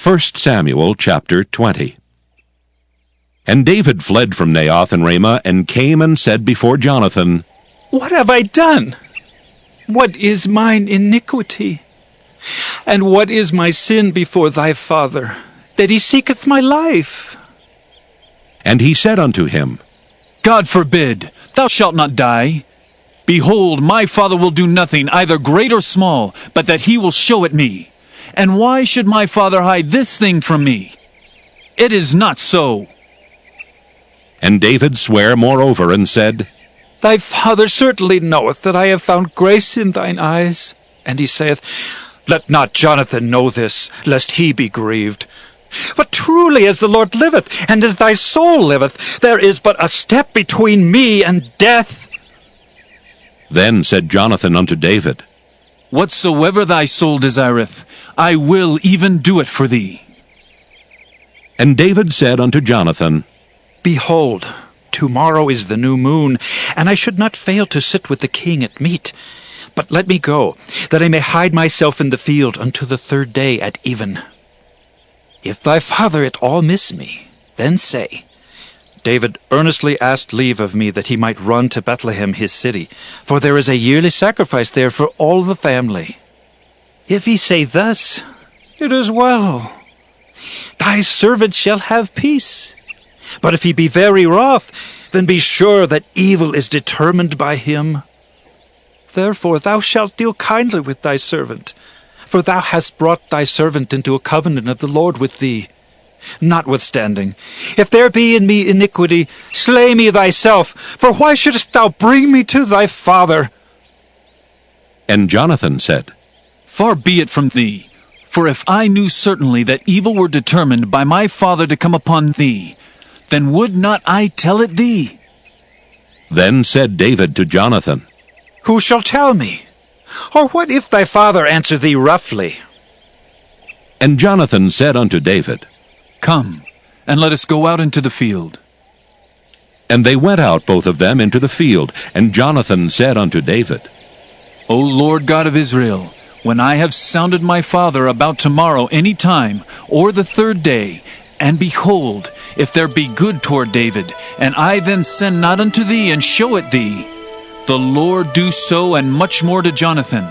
1 Samuel chapter 20. And David fled from Naioth and Ramah, and came and said before Jonathan, What have I done? What is mine iniquity? And what is my sin before thy father, that he seeketh my life? And he said unto him, God forbid, thou shalt not die. Behold, my father will do nothing, either great or small, but that he will show it me. And why should my father hide this thing from me? It is not so. And David sware moreover, and said, Thy father certainly knoweth that I have found grace in thine eyes. And he saith, Let not Jonathan know this, lest he be grieved. But truly as the Lord liveth, and as thy soul liveth, there is but a step between me and death. Then said Jonathan unto David, Whatsoever thy soul desireth, I will even do it for thee. And David said unto Jonathan, Behold, tomorrow is the new moon, and I should not fail to sit with the king at meat. But let me go, that I may hide myself in the field unto the third day at even. If thy father at all miss me, then say, David earnestly asked leave of me that he might run to Bethlehem his city, for there is a yearly sacrifice there for all the family. If he say thus, It is well. Thy servant shall have peace. But if he be very wroth, then be sure that evil is determined by him. Therefore thou shalt deal kindly with thy servant, for thou hast brought thy servant into a covenant of the Lord with thee. Notwithstanding, if there be in me iniquity, slay me thyself, for why shouldest thou bring me to thy father? And Jonathan said, Far be it from thee, for if I knew certainly that evil were determined by my father to come upon thee, then would not I tell it thee? Then said David to Jonathan, Who shall tell me? Or what if thy father answer thee roughly? And Jonathan said unto David, Come, and let us go out into the field. And they went out both of them into the field. And Jonathan said unto David, O Lord God of Israel, when I have sounded my father about tomorrow any time, or the third day, and behold, if there be good toward David, and I then send not unto thee and show it thee, the Lord do so and much more to Jonathan.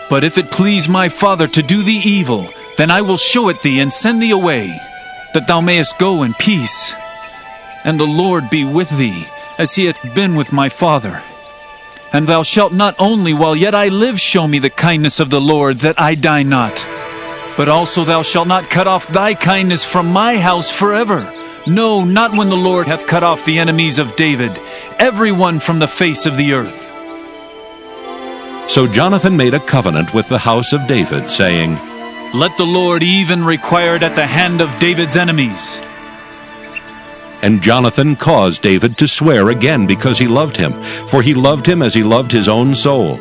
But if it please my father to do thee evil, then I will show it thee and send thee away, that thou mayest go in peace. And the Lord be with thee, as he hath been with my father. And thou shalt not only while yet I live show me the kindness of the Lord, that I die not, but also thou shalt not cut off thy kindness from my house forever. No, not when the Lord hath cut off the enemies of David, every one from the face of the earth. So Jonathan made a covenant with the house of David, saying, Let the Lord even require it at the hand of David's enemies. And Jonathan caused David to swear again, because he loved him, for he loved him as he loved his own soul.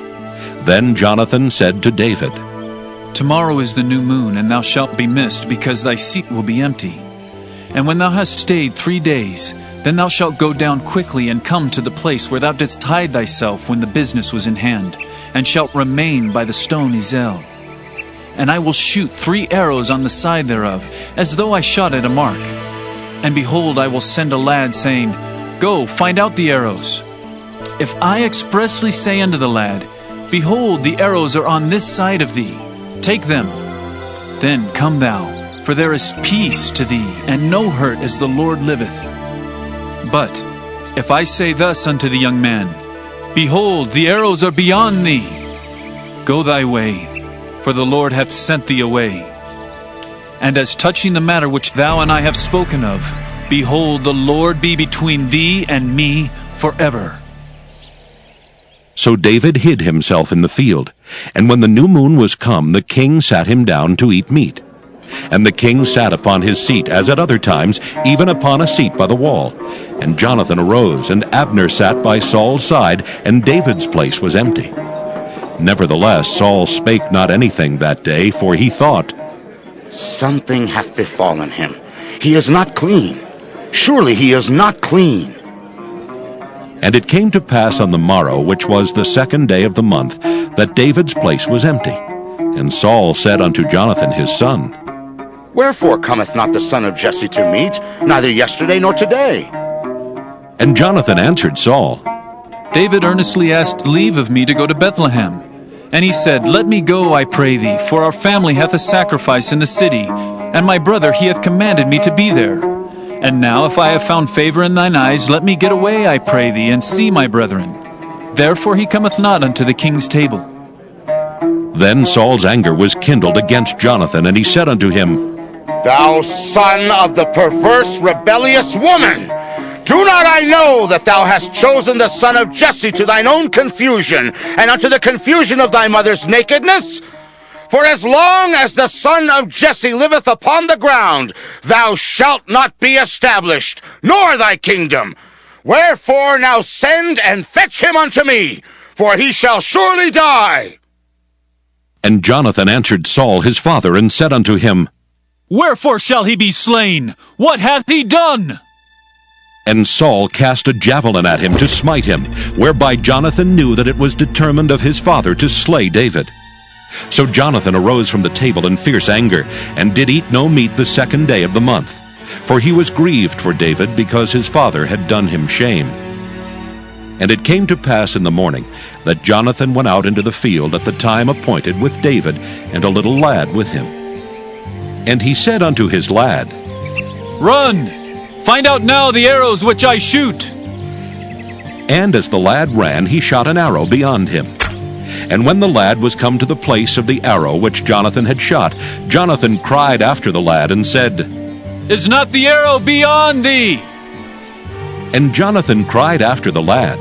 Then Jonathan said to David, Tomorrow is the new moon, and thou shalt be missed, because thy seat will be empty. And when thou hast stayed 3 days, then thou shalt go down quickly and come to the place where thou didst hide thyself when the business was in hand, and shalt remain by the stone Ezel. And I will shoot 3 arrows on the side thereof, as though I shot at a mark. And behold, I will send a lad, saying, Go, find out the arrows. If I expressly say unto the lad, Behold, the arrows are on this side of thee, take them. Then come thou, for there is peace to thee, and no hurt, as the Lord liveth. But if I say thus unto the young man, Behold, the arrows are beyond thee, go thy way, for the Lord hath sent thee away. And as touching the matter which thou and I have spoken of, behold, the Lord be between thee and me forever. So David hid himself in the field. And when the new moon was come, the king sat him down to eat meat. And the king sat upon his seat, as at other times, even upon a seat by the wall. And Jonathan arose, and Abner sat by Saul's side, and David's place was empty. Nevertheless Saul spake not anything that day, for he thought, Something hath befallen him. He is not clean. Surely he is not clean. And it came to pass on the morrow, which was the 2nd day of the month, that David's place was empty. And Saul said unto Jonathan his son, Wherefore cometh not the son of Jesse to meat, neither yesterday nor today? And Jonathan answered Saul, David earnestly asked leave of me to go to Bethlehem. And he said, Let me go, I pray thee, for our family hath a sacrifice in the city, and my brother he hath commanded me to be there. And now, if I have found favor in thine eyes, let me get away, I pray thee, and see my brethren. Therefore he cometh not unto the king's table. Then Saul's anger was kindled against Jonathan, and he said unto him, Thou son of the perverse, rebellious woman! Do not I know that thou hast chosen the son of Jesse to thine own confusion, and unto the confusion of thy mother's nakedness? For as long as the son of Jesse liveth upon the ground, thou shalt not be established, nor thy kingdom. Wherefore now send and fetch him unto me, for he shall surely die. And Jonathan answered Saul his father, and said unto him, Wherefore shall he be slain? What hath he done? And Saul cast a javelin at him to smite him, whereby Jonathan knew that it was determined of his father to slay David. So Jonathan arose from the table in fierce anger, and did eat no meat the 2nd day of the month. For he was grieved for David, because his father had done him shame. And it came to pass in the morning, that Jonathan went out into the field at the time appointed with David, and a little lad with him. And he said unto his lad, Run! Find out now the arrows which I shoot. And as the lad ran, he shot an arrow beyond him. And when the lad was come to the place of the arrow which Jonathan had shot, Jonathan cried after the lad, and said, Is not the arrow beyond thee? And Jonathan cried after the lad,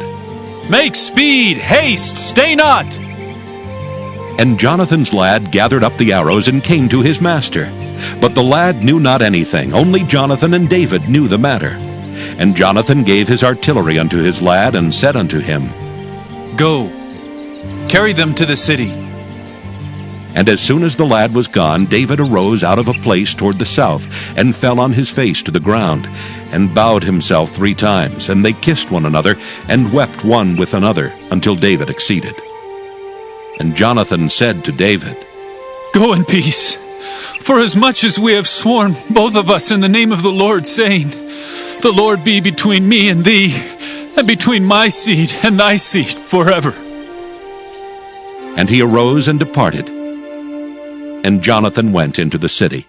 Make speed, haste, stay not. And Jonathan's lad gathered up the arrows and came to his master. But the lad knew not anything, only Jonathan and David knew the matter. And Jonathan gave his artillery unto his lad, and said unto him, Go, carry them to the city. And as soon as the lad was gone, David arose out of a place toward the south, and fell on his face to the ground, and bowed himself 3 times. And they kissed one another, and wept one with another, until David exceeded. And Jonathan said to David, Go in peace, for as much as we have sworn, both of us, in the name of the Lord, saying, The Lord be between me and thee, and between my seed and thy seed forever. And he arose and departed. And Jonathan went into the city.